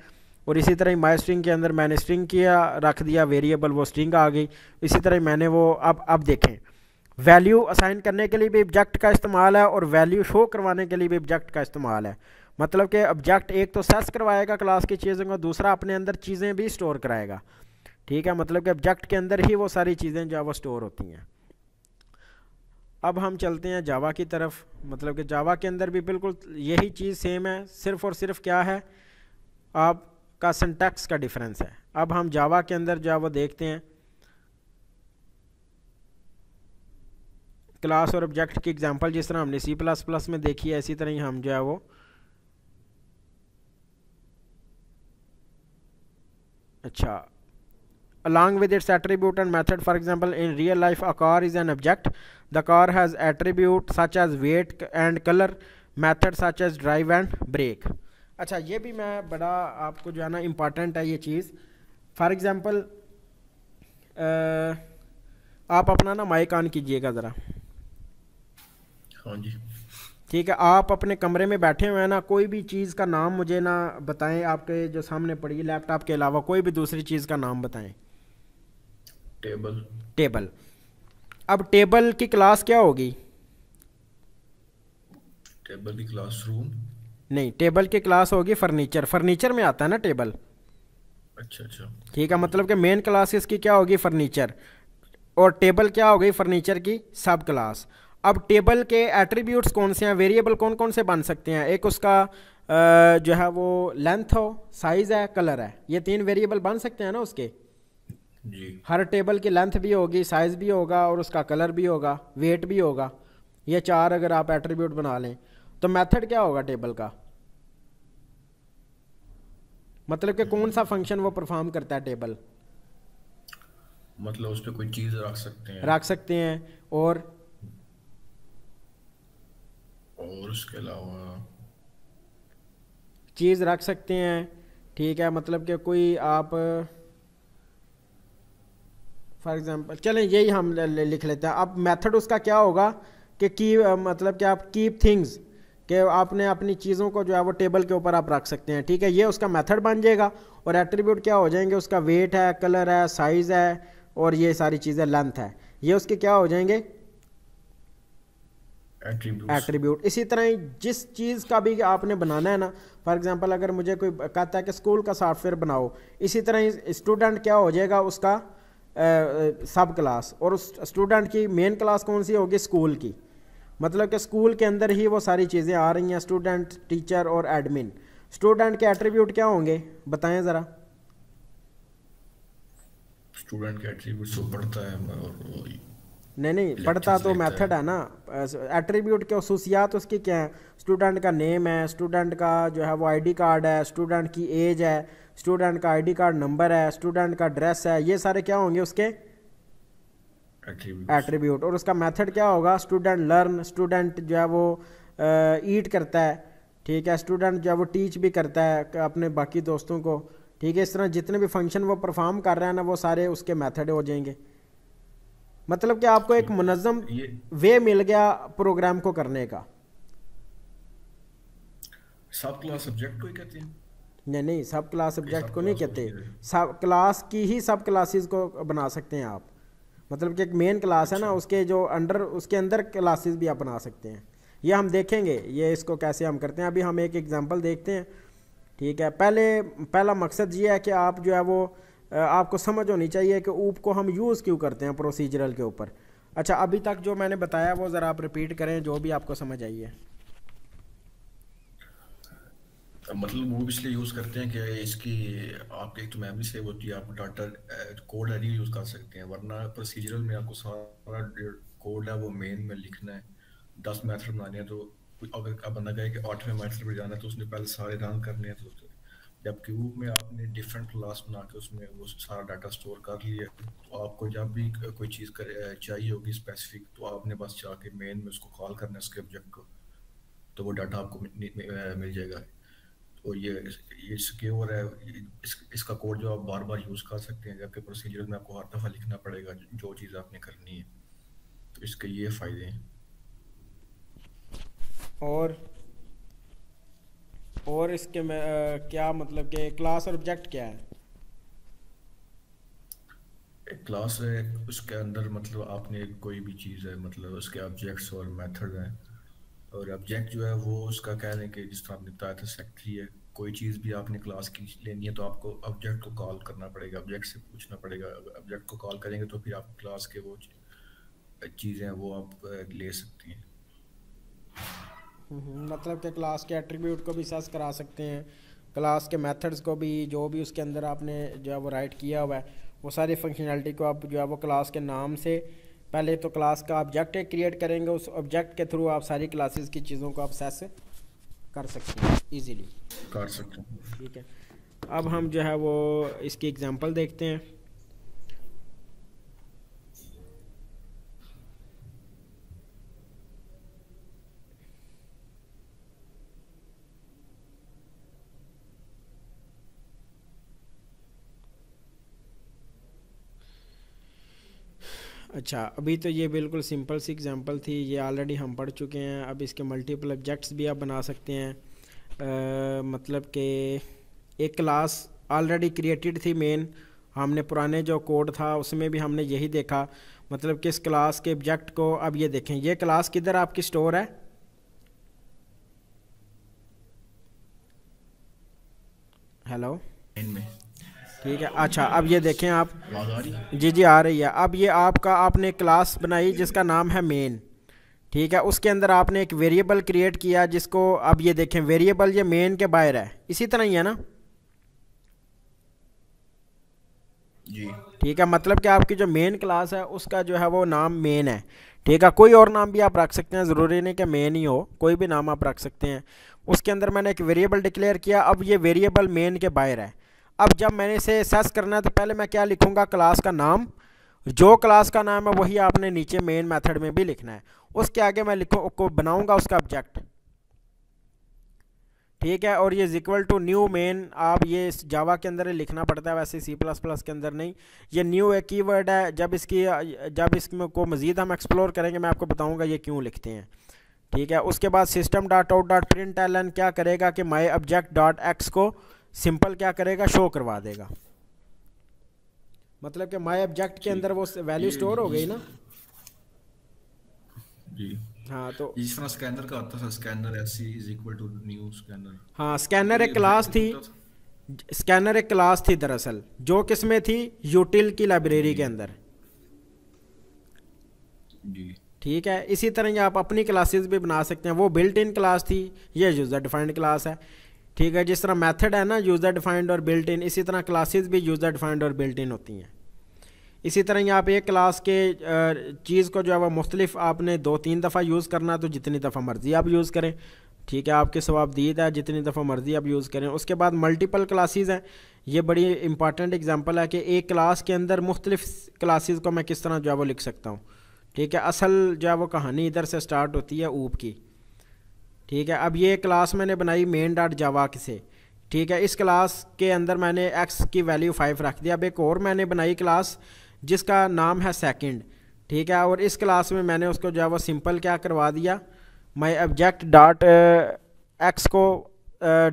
और इसी तरह माई स्ट्रिंग के अंदर मैंने स्ट्रिंग किया रख दिया वेरिएबल, वो स्ट्रिंग आ गई। इसी तरह मैंने वो अब देखें, वैल्यू असाइन करने के लिए भी ऑब्जेक्ट का इस्तेमाल है और वैल्यू शो करवाने के लिए भी ऑब्जेक्ट का इस्तेमाल है। मतलब कि ऑब्जेक्ट एक तो सेस करवाएगा क्लास की चीज़ों को, दूसरा अपने अंदर चीज़ें भी स्टोर कराएगा। ठीक है, मतलब कि ऑब्जेक्ट के अंदर ही वो सारी चीज़ें जो है वो स्टोर होती हैं। अब हम चलते हैं जावा की तरफ। मतलब कि जावा के अंदर भी बिल्कुल यही चीज़ सेम है, सिर्फ और सिर्फ क्या है, आपका सिंटैक्स का डिफरेंस है। अब हम जावा के अंदर जो है वो देखते हैं क्लास और ऑब्जेक्ट की एग्जांपल, जिस तरह हमने सी प्लस प्लस में देखी है, इसी तरह ही हम जो है वो अच्छा along with its attribute and method. For example, in real life a car is an object. The car has attributes such as weight and color, method such as drive and brake. अच्छा, ये भी मैं बड़ा आपको जो है ना important है ये चीज़। फॉर एग्ज़ाम्पल आप अपना ना माइक ऑन कीजिएगा ज़रा। हाँ जी। ठीक है, आप अपने कमरे में बैठे हुए हैं ना, कोई भी चीज़ का नाम मुझे ना बताएं, आपके जो सामने पड़ी है लैपटॉप के अलावा कोई भी दूसरी चीज़ का नाम बताएं। टेबल। टेबल। अब टेबल की क्लास क्या होगी? टेबल की क्लास रूम। नहीं, टेबल की क्लास होगी फर्नीचर। फर्नीचर में आता है ना टेबल। अच्छा अच्छा। ठीक है, हाँ जी। मतलब कि मेन क्लास इसकी क्या होगी, फर्नीचर। और टेबल क्या हो गई, फर्नीचर की सब क्लास। अब टेबल के एट्रीब्यूट्स कौन से हैं, वेरिएबल कौन कौन से बन सकते हैं? एक उसका जो है वो लेंथ हो, साइज़ है, कलर है, ये तीन वेरिएबल बन सकते हैं ना उसके। जी। हर टेबल की लेंथ भी होगी, साइज़ भी होगा और उसका कलर भी होगा, वेट भी होगा। ये चार अगर आप एट्रीब्यूट बना लें तो मेथड क्या होगा टेबल का? मतलब कि कौन सा फंक्शन वो परफॉर्म करता है टेबल? मतलब उस पर कोई चीज़ रख सकते हैं। रख सकते हैं। और उसके अलावा चीज़ रख सकते हैं। ठीक है, मतलब कि कोई आप फॉर एग्जांपल चलें यही हम लिख लेते हैं। अब मेथड उसका क्या होगा कि मतलब कि आप कीप थिंग्स, कि आपने अपनी चीज़ों को जो है वो टेबल के ऊपर आप रख सकते हैं। ठीक है, ये उसका मेथड बन जाएगा। और एट्रीब्यूट क्या हो जाएंगे, उसका वेट है, कलर है, साइज़ है और ये सारी चीज़ें, लेंथ है, ये उसके क्या हो जाएंगे, एट्रीब्यूट्स। एट्रीब्यूट। इसी तरह ही जिस चीज़ का भी आपने बनाना है ना, फॉर एग्जांपल अगर मुझे कोई कहता है कि स्कूल का सॉफ्टवेयर बनाओ, इसी तरह ही स्टूडेंट क्या हो जाएगा, उसका सब क्लास। और उस स्टूडेंट की मेन क्लास कौन सी होगी, स्कूल की। मतलब कि स्कूल के अंदर ही वो सारी चीज़ें आ रही हैं, स्टूडेंट, टीचर और एडमिन। स्टूडेंट के एट्रीब्यूट क्या होंगे, बताएं ज़रा। स्टूडेंट के एट्रीब्यूट्स वो पढ़ता है और वो नहीं नहीं, पढ़ता लेक्चर्स तो लेता है। मेथड है ना। एट्रीब्यूट के खसूसियात उसकी क्या है, स्टूडेंट का नेम है, स्टूडेंट का जो है वो आईडी कार्ड है, स्टूडेंट की एज है, स्टूडेंट का आईडी कार्ड नंबर है, स्टूडेंट का ड्रेस है, ये सारे क्या होंगे उसके एट्रीब्यूट्स। एट्रीब्यूट। और उसका मेथड क्या होगा, स्टूडेंट लर्न, स्टूडेंट जो है वो ईट करता है। ठीक है, स्टूडेंट जो है वो टीच भी करता है अपने बाकी दोस्तों को। ठीक है, इस तरह जितने भी फंक्शन वो परफॉर्म कर रहा है ना, वो सारे उसके मेथड हो जाएंगे। मतलब कि आपको एक मुनज़्ज़म ये वे मिल गया प्रोग्राम को करने का। सब क्लास सब्जेक्ट को ही कहते हैं नहीं नहीं, सब क्लास कि सब्जेक्ट सब को नहीं क्लास को कहते। उसकी है? सब क्लास की ही सब क्लासेस को बना सकते हैं आप। मतलब कि एक मेन क्लास है ना, अच्छा। उसके जो अंडर, उसके अंदर क्लासेस भी आप बना सकते हैं। ये हम देखेंगे, ये इसको कैसे हम करते हैं। अभी हम एक एग्जांपल देखते हैं। ठीक है, पहला मकसद ये है कि आप जो है वो आपको समझ होनी चाहिए कि ऊप को हम यूज़ क्यों करते हैं प्रोसीजरल के ऊपर। अच्छा, अभी तक जो मैंने बताया वो ज़रा आप रिपीट करें, जो भी आपको समझ आई है। मतलब वो इसलिए यूज़ करते हैं कि इसकी आपके एक तो मेमोरी सेव होती है, आप डाटा कोड एडिट यूज़ कर सकते हैं, वरना प्रोसीजरल में आपको सारा कोड है वो मेन में लिखना है। 10 मेथड बनाने हैं तो अगर आप बंदा कहे कि 8वें मेथड पे जाना है तो उसने पहले सारे रन करने हैं। तो जब क्यूब में आपने डिफरेंट क्लास बना के उसमें वो सारा डाटा स्टोर कर लिया, तो आपको जब भी कोई चीज़ चाहिए होगी स्पेसिफिक, तो आपने बस जाके मेन में उसको कॉल करना है उसके ऑब्जेक्ट को, तो वो डाटा आपको मिल जाएगा। और ये सिक्योर है। इसका कोड जो आप बार बार यूज़ कर सकते हैं, जबकि प्रोसीजर में आपको हर दफ़ा लिखना पड़ेगा जो चीज़ आपने करनी है। तो इसके ये फ़ायदे हैं। और इसके में क्या मतलब कि क्लास और ऑब्जेक्ट क्या है? एक क्लास है, उसके अंदर मतलब आपने कोई भी चीज़ है, मतलब उसके ऑब्जेक्ट्स और मेथड हैं। और ऑब्जेक्ट जो है वो उसका कह लें कि जिस तरह आपने बताया था सेक्रेटरी है। कोई चीज़ भी आपने क्लास की लेनी है तो आपको ऑब्जेक्ट को कॉल करना पड़ेगा, ऑब्जेक्ट से पूछना पड़ेगा। ऑब्जेक्ट को कॉल करेंगे तो फिर आप क्लास के वो चीज़ें हैं वो आप ले सकती हैं। मतलब कि क्लास के एट्रीब्यूट को भी सर्च करा सकते हैं, क्लास के मेथड्स को भी, जो भी उसके अंदर आपने जो है वो राइट किया हुआ है वो सारी फंक्शनैलिटी को आप जो है वो क्लास के नाम से पहले तो क्लास का ऑब्जेक्ट एक क्रिएट करेंगे, उस ऑब्जेक्ट के थ्रू आप सारी क्लासेस की चीज़ों को आप एक्सेस कर सकते हैं इजीली। कर सकते हैं। ठीक है, अब हम जो है वो इसकी एग्जांपल देखते हैं। अच्छा, अभी तो ये बिल्कुल सिंपल सी एग्जांपल थी, ये ऑलरेडी हम पढ़ चुके हैं। अब इसके मल्टीपल ऑब्जेक्ट्स भी आप बना सकते हैं। मतलब कि एक क्लास ऑलरेडी क्रिएटेड थी मेन, हमने पुराने जो कोड था उसमें भी हमने यही देखा। मतलब कि इस क्लास के ऑब्जेक्ट को, अब ये देखें ये क्लास किधर आपकी स्टोर है? हेलो, इनमें ठीक है। अच्छा, अब ये देखें आप, आवाज़ आ रही है? जी जी आ रही है। अब ये आपका आपने क्लास बनाई जिसका नाम है मेन, ठीक है। उसके अंदर आपने एक वेरिएबल क्रिएट किया जिसको, अब ये देखें वेरिएबल ये मेन के बाहर है, इसी तरह ही है ना? जी ठीक है, मतलब कि आपकी जो मेन क्लास है उसका जो है वो नाम मेन है। ठीक है, कोई और नाम भी आप रख सकते हैं, ज़रूरी नहीं कि मेन ही हो, कोई भी नाम आप रख सकते हैं। उसके अंदर मैंने एक वेरिएबल डिक्लेयर किया, अब ये वेरिएबल मेन के बाहर है। अब जब मैंने इसे एक्सेस करना है तो पहले मैं क्या लिखूंगा? क्लास का नाम, जो क्लास का नाम है वही आपने नीचे मेन मेथड में भी लिखना है। उसके आगे मैं लिखूँ को बनाऊंगा उसका ऑब्जेक्ट, ठीक है। और ये इक्वल टू न्यू मेन, आप ये जावा के अंदर ही लिखना पड़ता है, वैसे सी प्लस प्लस के अंदर नहीं। ये न्यू एक कीवर्ड है, जब इसमें को मज़ीद हम एक्सप्लोर करेंगे मैं आपको बताऊंगा ये क्यों लिखते हैं। ठीक है, उसके बाद system dot out dot print ln क्या करेगा कि माई ऑब्जेक्ट डॉट एक्स को सिंपल क्या करेगा? शो करवा देगा। मतलब कि माई ऑब्जेक्ट के ठीक। अंदर वो वैल्यू ये स्टोर हो गई ना। जी हाँ तो, जिस तरह स्कैनर का आता था, scanner s is equal to new scanner, हाँ स्कैनर तो ये एक ऑब्जेक्ट क्लास में थी, होता था। स्कैनर एक क्लास थी दरअसल, जो किसमें थी? यूटिल की लाइब्रेरी जी के अंदर। जी ठीक है, इसी तरह ये आप अपनी क्लासेस भी बना सकते हैं। वो बिल्ट इन क्लास थी, ये यूज़र डिफाइंड क्लास है। ठीक है, जिस तरह मेथड है ना यूज़र डिफाइंड और बिल्ट इन, इसी तरह क्लासेस भी यूज़र डिफाइंड और बिल्ट इन होती हैं। इसी तरह यहाँ पे एक क्लास के चीज़ को जो है वो मुख्तलिफ आपने 2-3 दफ़ा यूज़ करना, तो जितनी दफ़ा मर्ज़ी आप यूज़ करें। ठीक है, आपके सवाबदीद है, जितनी दफ़ा मर्ज़ी आप यूज़ करें। उसके बाद मल्टीपल क्लासेस हैं, ये बड़ी इंपॉर्टेंट एग्जांपल है कि एक क्लास के अंदर मुख्तलिफ क्लासेस को मैं किस तरह जो है वो लिख सकता हूँ। ठीक है, असल जो है वो कहानी इधर से स्टार्ट होती है ऊप की। ठीक है, अब ये क्लास मैंने बनाई मेन डॉट जावा से। ठीक है, इस क्लास के अंदर मैंने एक्स की वैल्यू 5 रख दिया। अब एक और मैंने बनाई क्लास जिसका नाम है सेकंड। ठीक है, और इस क्लास में मैंने उसको जो है वो सिंपल क्या करवा दिया, माई ऑब्जेक्ट डॉट एक्स को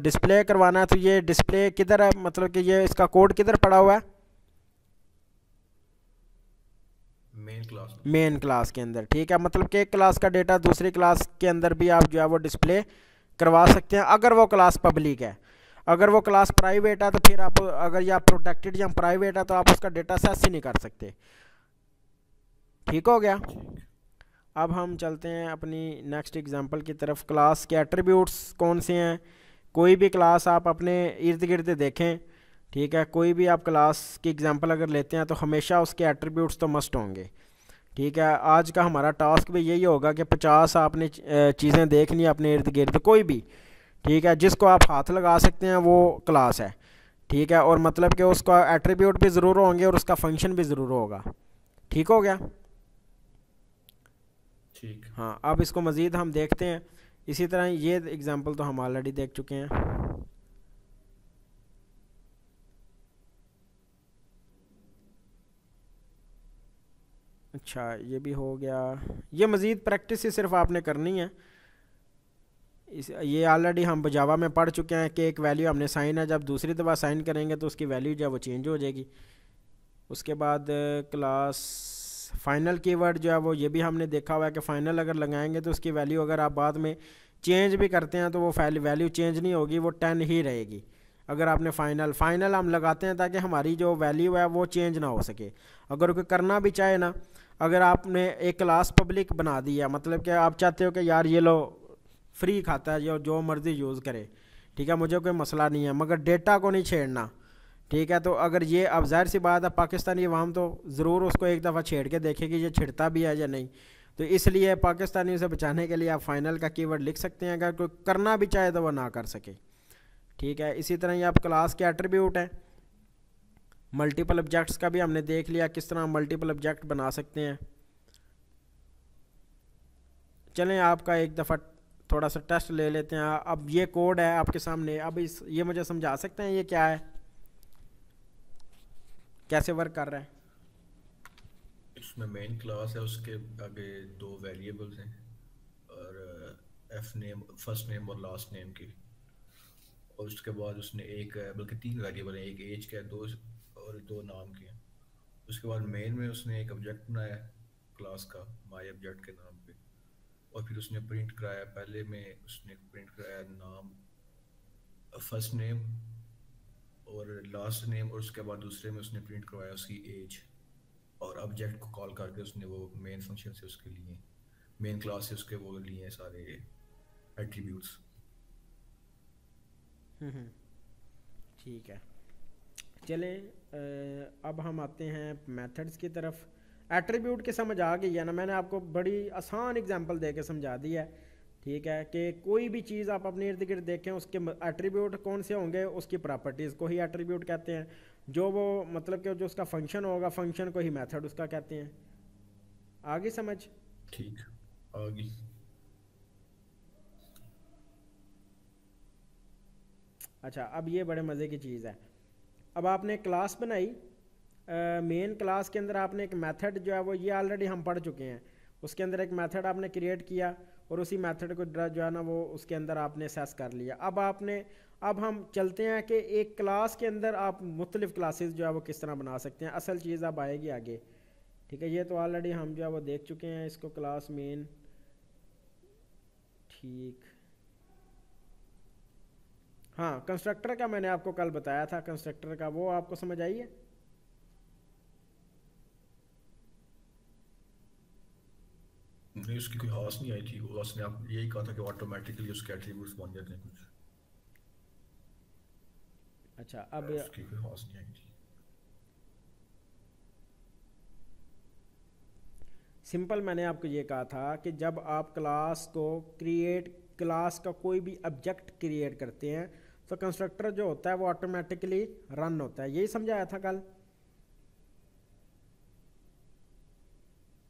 डिस्प्ले करवाना है। तो ये डिस्प्ले किधर है, मतलब कि ये इसका कोड किधर पड़ा हुआ है? मेन क्लास में। मेन क्लास के अंदर। ठीक है, मतलब कि एक क्लास का डेटा दूसरी क्लास के अंदर भी आप जो है वो डिस्प्ले करवा सकते हैं, अगर वो क्लास पब्लिक है। अगर वो क्लास प्राइवेट है तो फिर आप, अगर या प्रोटेक्टेड या प्राइवेट है तो आप उसका डेटा एक्सेस ही नहीं कर सकते। ठीक हो गया। ठीक। अब हम चलते हैं अपनी नेक्स्ट एग्जांपल की तरफ। क्लास के एट्रीब्यूट्स कौन से हैं? कोई भी क्लास आप अपने इर्द गिर्द देखें, ठीक है, कोई भी आप क्लास की एग्जांपल अगर लेते हैं तो हमेशा उसके एट्रीब्यूट्स तो मस्ट होंगे। ठीक है, आज का हमारा टास्क भी यही होगा कि 50 आपने चीज़ें देखनी है अपने इर्द गिर्द कोई भी। ठीक है, जिसको आप हाथ लगा सकते हैं वो क्लास है। ठीक है, और मतलब कि उसका एट्रीब्यूट भी ज़रूर होंगे और उसका फंक्शन भी ज़रूर होगा। ठीक हो गया। ठीक। हाँ, अब इसको मज़ीद हम देखते हैं। इसी तरह ये एग्ज़ाम्पल तो हम ऑलरेडी देख चुके हैं। अच्छा, ये भी हो गया। ये मज़ीद प्रैक्टिस ही सिर्फ आपने करनी है। ये ऑलरेडी हम जावा में पढ़ चुके हैं कि एक वैल्यू हमने साइन है, जब दूसरी दफ़ा साइन करेंगे तो उसकी वैल्यू जो है वो चेंज हो जाएगी। उसके बाद क्लास फाइनल कीवर्ड जो है वो ये भी हमने देखा हुआ है कि फ़ाइनल अगर लगाएंगे तो उसकी वैल्यू अगर आप बाद में चेंज भी करते हैं तो वो वैल्यू चेंज नहीं होगी, वो 10 ही रहेगी। अगर आपने फ़ाइनल हम लगाते हैं ताकि हमारी जो वैल्यू है वो चेंज ना हो सके। अगर कोई करना भी चाहे ना, अगर आपने एक क्लास पब्लिक बना दी है, मतलब कि आप चाहते हो कि यार ये लो फ्री खाता है, जो मर्ज़ी यूज़ करे, ठीक है, मुझे कोई मसला नहीं है, मगर डेटा को नहीं छेड़ना, ठीक है। तो अगर ये, अब ज़ाहिर सी बात है पाकिस्तानी अवाम तो ज़रूर उसको एक दफ़ा छेड़ के देखेगी ये छिड़ता भी है या नहीं। तो इसलिए पाकिस्तानियों से बचाने के लिए आप फाइनल का कीवर्ड लिख सकते हैं, अगर कोई करना भी चाहे तो वह ना कर सके, ठीक है। इसी तरह ये आप क्लास के एट्रीब्यूट हैं। मल्टीपल ऑब्जेक्ट्स का भी हमने देख लिया किस तरह हम मल्टीपल ऑब्जेक्ट बना सकते हैं। चलें आपका एक दफ़ा थोड़ा सा टेस्ट ले लेते हैं। अब ये कोड है आपके सामने, अब ये मुझे समझा सकते हैं ये क्या है, कैसे वर्क कर रहा है? इसमें मेन क्लास है, उसके आगे दो वेरिएबल्स हैं और एफ नेम, फर्स्ट नेम और लास्ट नेम की, और उसके बाद उसने एक, बल्कि तीन वेरिएबल हैं, एक एज का है, दो और दो नाम के हैं। उसके बाद मेन में उसने एक ऑब्जेक्ट बनाया क्लास का माय ऑब्जेक्ट के नाम पे, और फिर उसने प्रिंट कराया, पहले में उसने प्रिंट कराया नाम, फर्स्ट नेम और लास्ट नेम, और उसके बाद दूसरे में उसने प्रिंट करवाया उसकी एज, और ऑब्जेक्ट को कॉल करके उसने वो मेन फंक्शन से उसके लिए, मेन क्लास से उसके वो लिए हैं सारे एट्रीब्यूट्स। ठीक है, चले अब हम आते हैं मेथड्स की तरफ। एट्रीब्यूट की समझ आ गई है ना, मैंने आपको बड़ी आसान एग्जांपल दे के समझा दिया है, ठीक है, कि कोई भी चीज़ आप अपने इर्द गिर्द देखें उसके एट्रीब्यूट कौन से होंगे, उसकी प्रॉपर्टीज़ को ही एट्रीब्यूट कहते हैं। जो वो मतलब कि जो उसका फंक्शन होगा, फंक्शन को ही मेथड उसका कहते हैं। आगे समझ? ठीक, आगे। अच्छा, अब ये बड़े मज़े की चीज़ है। अब आपने क्लास बनाई, मेन क्लास के अंदर आपने एक मेथड जो है वो, ये ऑलरेडी हम पढ़ चुके हैं, उसके अंदर एक मेथड आपने क्रिएट किया और उसी मेथड को जो है ना वो उसके अंदर आपने सेस कर लिया। अब हम चलते हैं कि एक क्लास के अंदर आप मुख्तलिफ़ क्लासेस जो है वो किस तरह बना सकते हैं। असल चीज़ अब आएगी आगे, ठीक है। ये तो ऑलरेडी हम जो है वो देख चुके हैं इसको, क्लास मेन, ठीक। हाँ, कंस्ट्रक्टर का मैंने आपको कल बताया था, कंस्ट्रक्टर का वो आपको समझ आई है? नहीं, उसकी कोई खास नहीं आई थी, वो उसने आप यही कहा था कि ऑटोमेटिकली उसके एट्रीब्यूट्स बन जाते हैं कुछ। अच्छा, अब उसकी कोई खास नहीं आई थी। सिंपल मैंने आपको ये कहा था कि जब आप क्लास का कोई भी ऑब्जेक्ट क्रिएट करते हैं तो कंस्ट्रक्टर जो होता है वो ऑटोमेटिकली रन होता है, यही समझाया था कल।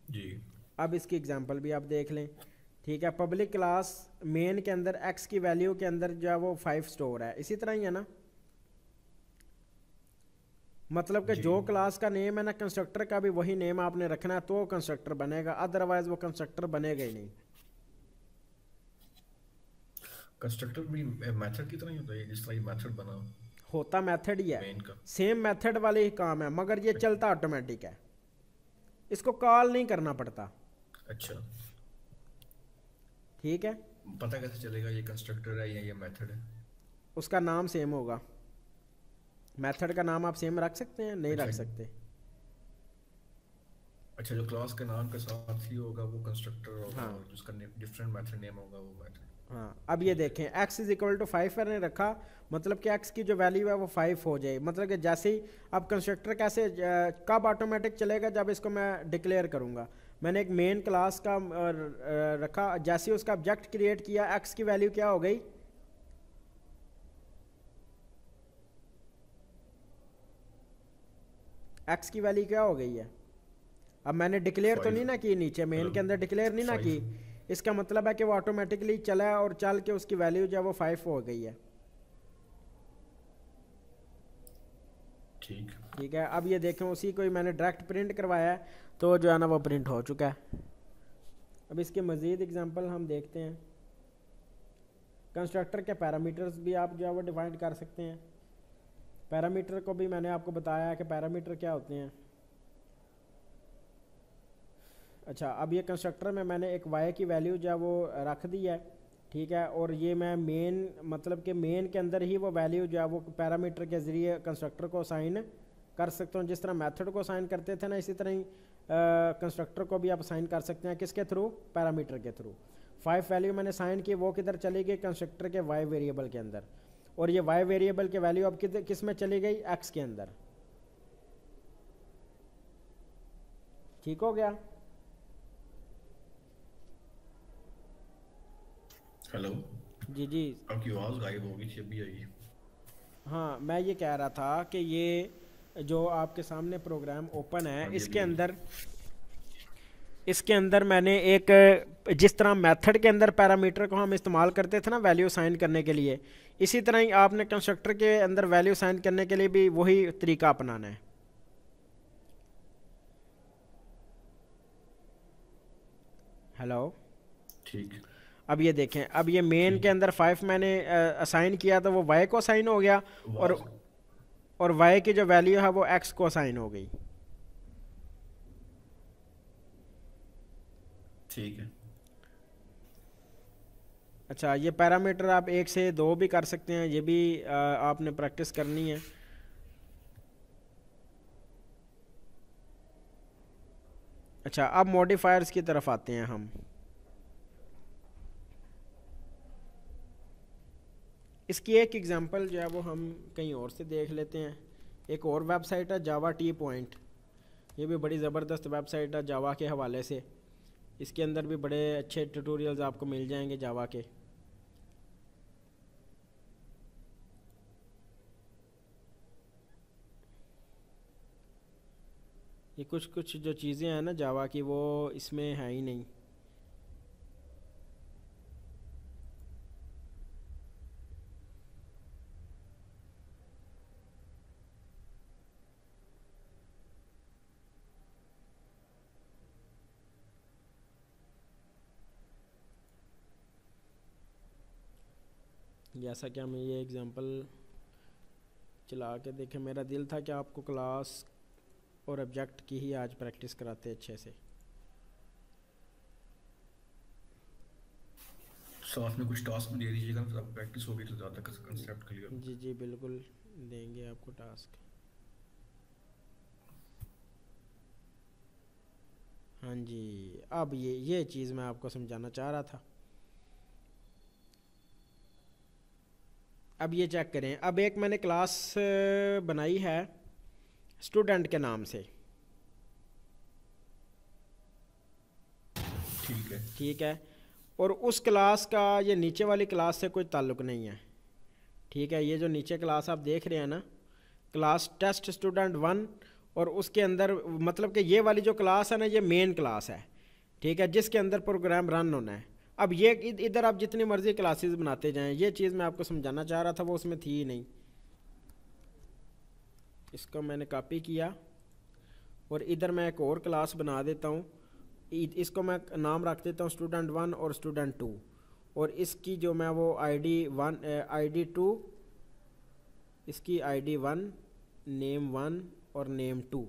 जी। अब इसकी एग्जांपल भी आप देख लें, ठीक है। पब्लिक क्लास मेन के अंदर एक्स की वैल्यू के अंदर जो है वो 5 स्टोर है, इसी तरह ही है ना, मतलब कि जी, जो क्लास का नेम है ना, कंस्ट्रक्टर का भी वही नेम आपने रखना है तो कंस्ट्रक्टर बनेगा, अदरवाइज वो कंस्ट्रक्टर बनेगा ही नहीं। कंस्ट्रक्टर भी मेथड की तरह ही होता है, जिस तरह ये मेथड बना होता मेथड ही है, मेन का। सेम मेथड वाले ही काम है, मगर ये चलता ऑटोमेटिक है, इसको कॉल नहीं करना पड़ता, अच्छा, ठीक है। पता कैसे चलेगा ये कंस्ट्रक्टर है या ये मेथड है? उसका नाम सेम होगा, मेथड का नाम आप सेम रख सकते हैं, नहीं अच्छा, रख सकते। अच्छा, जो क्लास के नाम के साथ ही होगा वो कंस्ट्रक्टर होगा, हाँ और जिसका डिफरेंट मेथड नेम होगा वो मेथड। हाँ, अब ये ठीक है। देखें x इज इक्वल टू 5 मैंने रखा, मतलब कि x की जो वैल्यू है वो 5 हो जाए, मतलब कि जैसे ही अब कंस्ट्रक्टर कैसे कब ऑटोमेटिक चलेगा, जब इसको मैं डिक्लेयर करूँगा। मैंने एक मेन क्लास का रखा, जैसे ही उसका ऑब्जेक्ट क्रिएट किया x की वैल्यू क्या हो गई, x की वैल्यू क्या हो गई है। अब मैंने डिक्लेयर तो 5, नहीं ना की नीचे मेन के अंदर, डिक्लेयर नहीं ना की, 5। इसका मतलब है कि वो ऑटोमेटिकली चला और चल के उसकी वैल्यू जो है वो 5 हो गई है, ठीक। ठीक है। अब ये देखें उसी को ही मैंने डायरेक्ट प्रिंट करवाया है, तो जो है ना वो प्रिंट हो चुका है। अब इसके मज़ीद एग्जांपल हम देखते हैं। कंस्ट्रक्टर के पैरामीटर्स भी आप जो है वो डिफाइन कर सकते हैं। पैरामीटर को भी मैंने आपको बताया कि पैरामीटर क्या होते हैं। अच्छा, अब ये कंस्ट्रक्टर में मैंने एक वाई की वैल्यू जो है वो रख दी है, ठीक है, और ये मैं मेन मतलब कि मेन के अंदर ही वो वैल्यू जो है वो पैरामीटर के ज़रिए कंस्ट्रक्टर को असाइन कर सकता हूँ। जिस तरह मेथड को असाइन करते थे ना, इसी तरह ही कंस्ट्रक्टर को भी आप असाइन कर सकते हैं। किसके थ्रू? पैरामीटर के थ्रू। 5 वैल्यू मैंने असाइन की, वो किधर चली गई? कंस्ट्रक्टर के वाई वेरिएबल के अंदर। और ये वाई वेरिएबल की वैल्यू अब किस में चली गई? एक्स के अंदर। ठीक हो गया? हेलो जी जी। आपकी आवाज़ गायब हो गई थी, अभी आई। हाँ, मैं ये कह रहा था कि ये जो आपके सामने प्रोग्राम ओपन है, हाँ जी, इसके अभी आई। अंदर मैंने एक, जिस तरह मेथड के अंदर पैरामीटर को हम इस्तेमाल करते थे ना वैल्यू साइन करने के लिए, इसी तरह ही आपने कंस्ट्रक्टर के अंदर वैल्यू साइन करने के लिए भी वही तरीका अपनाना है। हेलो। ठीक अब ये देखें, अब ये मेन के ठीक। अंदर 5 मैंने असाइन किया तो वो वाई को असाइन हो गया, और आवाज़ वाई की जो वैल्यू है वो एक्स को असाइन हो गई। ठीक है। अच्छा, ये पैरामीटर आप 1 से 2 भी कर सकते हैं, ये भी आपने प्रैक्टिस करनी है। अच्छा, अब मॉडिफायर्स की तरफ आते हैं हम। इसकी एक एग्जांपल जो है वो हम कहीं और से देख लेते हैं। एक और वेबसाइट है जावा टी पॉइंट, ये भी बड़ी ज़बरदस्त वेबसाइट है जावा के हवाले से। इसके अंदर भी बड़े अच्छे ट्यूटोरियल्स आपको मिल जाएंगे जावा के। ये कुछ जो चीज़ें हैं ना जावा की, वो इसमें है ही नहीं। जैसा कि हम ये एग्जांपल चला के देखें, मेरा दिल था कि आपको क्लास और ऑब्जेक्ट की ही आज प्रैक्टिस कराते अच्छे से। साथ में कुछ टास्क भी दे दीजिएगा, तो आप प्रैक्टिस होगी तो ज़्यादा कंसेप्ट क्लियर होगा। जी जी बिल्कुल, देंगे आपको टास्क। हाँ जी, अब ये चीज़ मैं आपको समझाना चाह रहा था। अब ये चेक करें, अब एक मैंने क्लास बनाई है स्टूडेंट के नाम से, ठीक है। ठीक है, और उस क्लास का ये नीचे वाली क्लास से कोई ताल्लुक़ नहीं है, ठीक है। ये जो नीचे क्लास आप देख रहे हैं ना, क्लास टेस्ट स्टूडेंट 1, और उसके अंदर मतलब कि ये वाली जो क्लास है ना, ये मेन क्लास है, ठीक है, जिसके अंदर प्रोग्राम रन होना है। अब ये इधर आप जितनी मर्जी क्लासेस बनाते जाएं, ये चीज़ मैं आपको समझाना चाह रहा था, वो उसमें थी ही नहीं। इसको मैंने कॉपी किया और इधर मैं एक और क्लास बना देता हूँ। इसको मैं नाम रख देता हूँ स्टूडेंट 1 और स्टूडेंट 2, और इसकी जो मैं वो ID 2, इसकी ID 1, नेम 1 और नेम 2।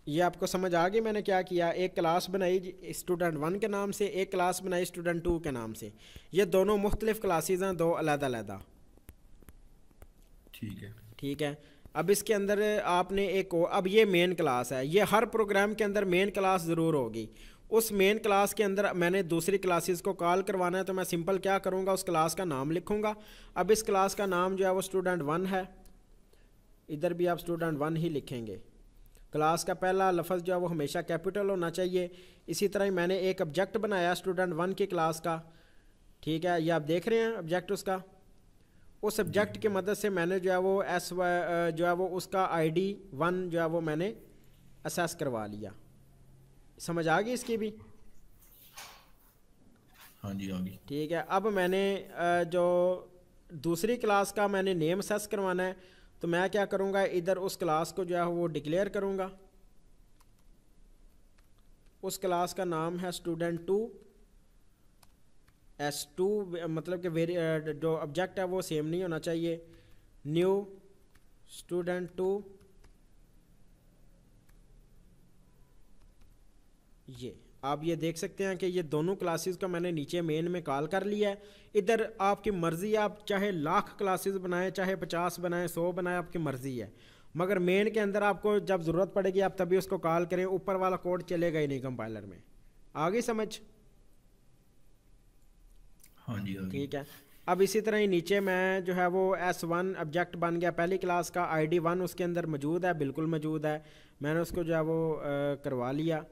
ये आपको समझ आ गई मैंने क्या किया? एक क्लास बनाई स्टूडेंट 1 के नाम से, एक क्लास बनाई स्टूडेंट 2 के नाम से। ये दोनों मुख्तलिफ क्लासेस हैं, दो अलग-अलग। ठीक है। ठीक है। अब इसके अंदर आपने एक और, अब ये मेन क्लास है, ये हर प्रोग्राम के अंदर मेन क्लास ज़रूर होगी। उस मेन क्लास के अंदर मैंने दूसरी क्लासेस को कॉल करवाना है, तो मैं सिंपल क्या करूँगा, उस क्लास का नाम लिखूँगा। अब इस क्लास का नाम जो है वो स्टूडेंट 1 है, इधर भी आप स्टूडेंट 1 ही लिखेंगे। क्लास का पहला लफ्ज़ जो है वो हमेशा कैपिटल होना चाहिए। इसी तरह ही मैंने एक ऑब्जेक्ट बनाया स्टूडेंट 1 की क्लास का, ठीक है, ये आप देख रहे हैं ऑब्जेक्ट उसका। उस ऑब्जेक्ट की मदद से मैंने जो है वो जो है वो उसका ID 1 जो है वो मैंने असेस करवा लिया। समझ आ गई इसकी भी? हाँ जी, आ गई। ठीक है। अब मैंने जो दूसरी क्लास का मैंने नेम असेस करवाना है, तो मैं क्या करूँगा, इधर उस क्लास को जो है वो डिक्लेयर करूँगा। उस क्लास का नाम है स्टूडेंट टू। S2 मतलब कि वेरी जो ऑब्जेक्ट है वो सेम नहीं होना चाहिए। न्यू स्टूडेंट टू, ये आप ये देख सकते हैं कि ये दोनों क्लासेस का मैंने नीचे मेन में कॉल कर लिया है। इधर आपकी मर्ज़ी, आप चाहे लाख क्लासेस बनाएं, चाहे 50 बनाएं, 100 बनाएं, आपकी मर्ज़ी है। मगर मेन के अंदर आपको जब ज़रूरत पड़ेगी आप तभी उसको कॉल करें, ऊपर वाला कोड चलेगा ही नहीं कंपाइलर में। आ गई समझ? हाँ जी, हाँ जी। ठीक है। अब इसी तरह ही नीचे मैं जो है वो S1 ऑब्जेक्ट बन गया, पहली क्लास का ID1 उसके अंदर मौजूद है, बिल्कुल मौजूद है। मैंने उसको जो है वो करवा लिया।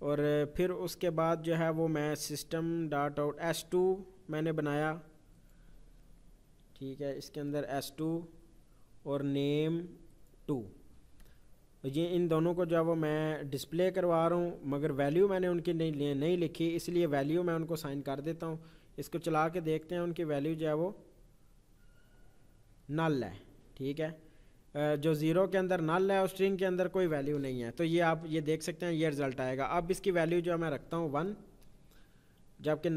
और फिर उसके बाद जो है वो मैं सिस्टम डॉट आउट S2 मैंने बनाया। ठीक है, इसके अंदर S2 और नेम 2, ये इन दोनों को जो है वो मैं डिस्प्ले करवा रहा हूँ, मगर वैल्यू मैंने उनकी नहीं लिखी, इसलिए वैल्यू मैं उनको साइन कर देता हूँ। इसको चला के देखते हैं, उनकी वैल्यू जो है वो नल है। ठीक है, जो ज़ीरो के अंदर नल है और स्ट्रिंग के अंदर कोई वैल्यू नहीं है, तो ये आप ये देख सकते हैं, ये रिज़ल्ट आएगा। अब इसकी वैल्यू जो है मैं रखता हूँ 1, जबकि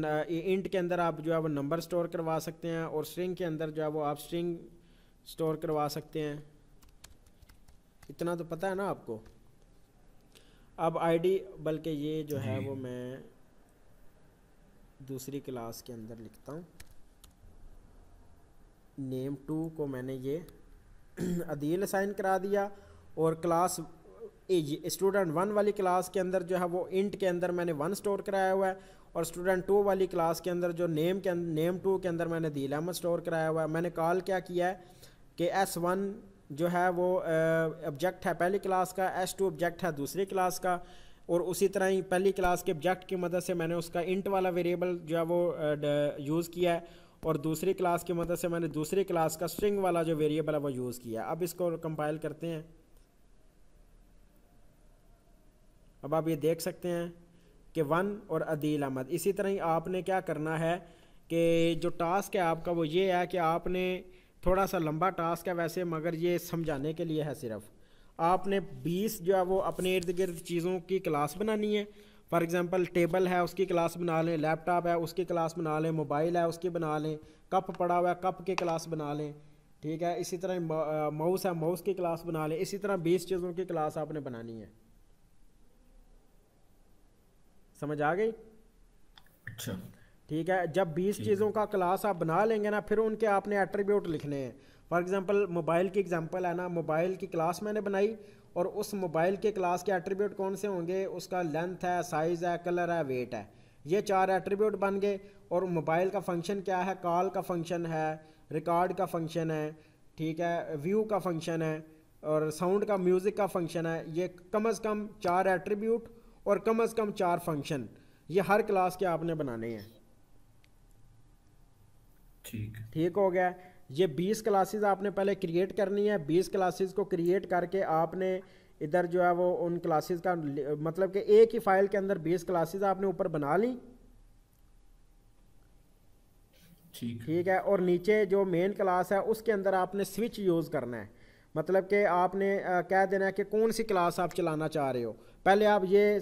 इंट के अंदर आप जो है वो नंबर स्टोर करवा सकते हैं और स्ट्रिंग के अंदर जो है वो आप स्ट्रिंग स्टोर करवा सकते हैं। इतना तो पता है ना आपको। अब आईडी, बल्कि ये जो है जी। वो मैं दूसरी क्लास के अंदर लिखता हूँ। नेम 2 को मैंने ये अदील असाइन करा दिया, और क्लास स्टूडेंट 1 वाली क्लास के अंदर जो है वो इंट के अंदर मैंने 1 स्टोर कराया हुआ है, और स्टूडेंट 2 वाली क्लास के अंदर जो नेम 2 के अंदर मैंने अदील अहमद स्टोर कराया हुआ है। मैंने कॉल क्या किया है कि S1 जो है वो ऑब्जेक्ट है पहली क्लास का, S2 ऑब्जेक्ट है दूसरी क्लास का, और उसी तरह ही पहली क्लास के ऑब्जेक्ट की मदद से मैंने उसका इंट वाला वेरिएबल जो है वो यूज़ किया है, और दूसरी क्लास की मदद से मैंने दूसरी क्लास का स्ट्रिंग वाला जो वेरिएबल है वो यूज़ किया। अब इसको कंपाइल करते हैं। अब आप ये देख सकते हैं कि 1 और अदील अहमद। इसी तरह ही आपने क्या करना है कि जो टास्क है आपका वो ये है कि आपने थोड़ा सा लंबा टास्क है वैसे, मगर ये समझाने के लिए है सिर्फ। आपने 20 जो है वो अपने इर्द गिर्द चीज़ों की क्लास बनानी है। फॉर एग्जांपल टेबल है उसकी क्लास बना लें, लैपटॉप है उसकी क्लास बना लें, मोबाइल है उसकी बना लें, कप पड़ा हुआ है कप की क्लास बना लें। ठीक है, इसी तरह माउस है माउस की क्लास बना लें। इसी तरह 20 चीज़ों की क्लास आपने बनानी है। समझ आ गई? अच्छा। ठीक है, जब 20 ठीक चीज़ों है। का क्लास आप बना लेंगे ना, फिर उनके आपने एट्रीब्यूट लिखने हैं। फॉर एग्जांपल मोबाइल की एग्जांपल है ना, मोबाइल की क्लास मैंने बनाई, और उस मोबाइल के क्लास के एट्रीब्यूट कौन से होंगे? उसका लेंथ है, साइज़ है, कलर है, वेट है। ये 4 एट्रीब्यूट बन गए। और मोबाइल का फंक्शन क्या है? कॉल का फंक्शन है, रिकॉर्ड का फंक्शन है, ठीक है, व्यू का फंक्शन है, और साउंड का म्यूज़िक का फंक्शन है। ये कम अज़ कम 4 एट्रीब्यूट और कम अज़ कम 4 फंक्शन, ये हर क्लास के आपने बनाने हैं। ठीक है। ठीक हो गया। ये 20 क्लासेस आपने पहले क्रिएट करनी है। 20 क्लासेस को क्रिएट करके आपने इधर जो है वो उन क्लासेस का मतलब कि एक ही फाइल के अंदर 20 क्लासेस आपने ऊपर बना ली। ठीक है। ठीक है, और नीचे जो मेन क्लास है उसके अंदर आपने स्विच यूज़ करना है। मतलब कि आपने कह देना है कि कौन सी क्लास आप चलाना चाह रहे हो। पहले आप ये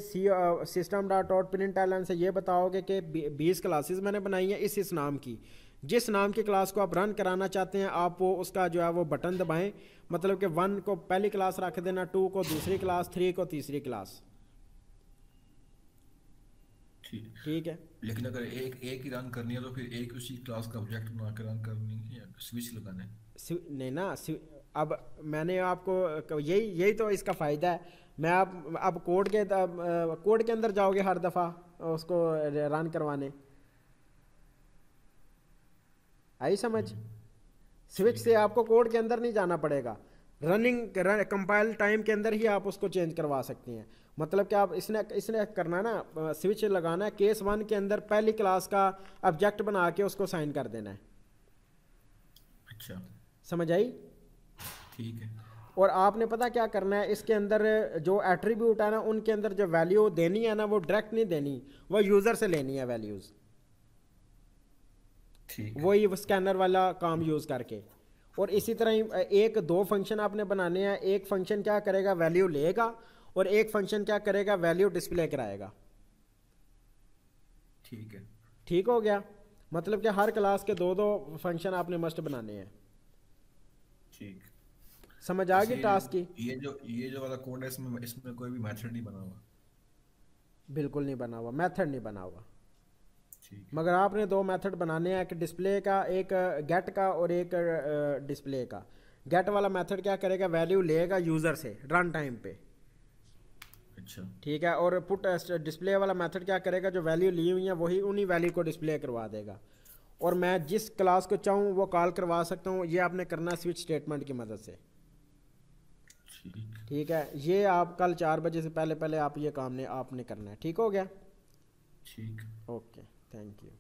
सिस्टम डॉट आउट प्रिंट से ये बताओगे कि 20 क्लासेस मैंने बनाई हैं इस नाम की। जिस नाम की क्लास को आप रन कराना चाहते हैं आप वो उसका जो है वो बटन दबाएं। मतलब कि 1 को पहली क्लास रख देना, 2 को दूसरी क्लास, 3 को तीसरी क्लास। ठीक। ठीक है, लेकिन अगर एक एक ही रन करनी है तो फिर एक उसी क्लास का ऑब्जेक्ट बना के रन करनी है या स्विच लगाना है? नहीं ना, अब मैंने आपको यही यही तो इसका फ़ायदा है। मैं आप अब कोड के अंदर जाओगे हर दफ़ा उसको रन करवाने। आई समझ? स्विच ठीक से है। आपको कोड के अंदर नहीं जाना पड़ेगा, कंपाइल टाइम के अंदर ही आप उसको चेंज करवा सकते हैं। मतलब कि आप इसने इसने करना ना, स्विच लगाना है केस 1 के अंदर पहली क्लास का ऑब्जेक्ट बना के उसको साइन कर देना है। अच्छा। समझ आई? ठीक है। और आपने पता क्या करना है, इसके अंदर जो एट्रीब्यूट है ना उनके अंदर जो वैल्यू देनी है ना वो डायरेक्ट नहीं देनी, वो यूज़र से लेनी है वैल्यूज़। ठीक है। वही स्कैनर वाला काम यूज़ करके। और इसी तरह ही एक 2 फंक्शन आपने बनाने हैं। एक फंक्शन क्या करेगा, वैल्यू लेगा, और एक फंक्शन क्या करेगा, वैल्यू डिस्प्ले कराएगा। ठीक है। ठीक हो गया, मतलब कि हर क्लास के दो दो फंक्शन आपने मस्ट बनाने हैं। ठीक। समझ आ अच्छा, गई टास्क की? ये जो वाला कोड है, इसमें इसमें कोई भी मेथड नहीं बना हुआ? बिल्कुल नहीं बना हुआ, मेथड नहीं बना हुआ। ठीक है। मगर आपने दो मेथड बनाने हैं, एक डिस्प्ले का, एक गेट का और एक डिस्प्ले का। गेट वाला मेथड क्या करेगा, वैल्यू लेगा यूज़र से रन टाइम पे। अच्छा। ठीक है, और पुट डिस्प्ले वाला मेथड क्या करेगा, जो वैल्यू ली हुई है वही उन्हीं वैल्यू को डिस्प्ले करवा देगा। और मैं जिस क्लास को चाहूँ वो कॉल करवा सकता हूँ। ये आपने करना स्विच स्टेटमेंट की मदद से। ठीक। ठीक है, ये आप कल 4 बजे से पहले पहले आप ये काम ने आपने करना है। ठीक हो गया? ठीक। Okay, thank you.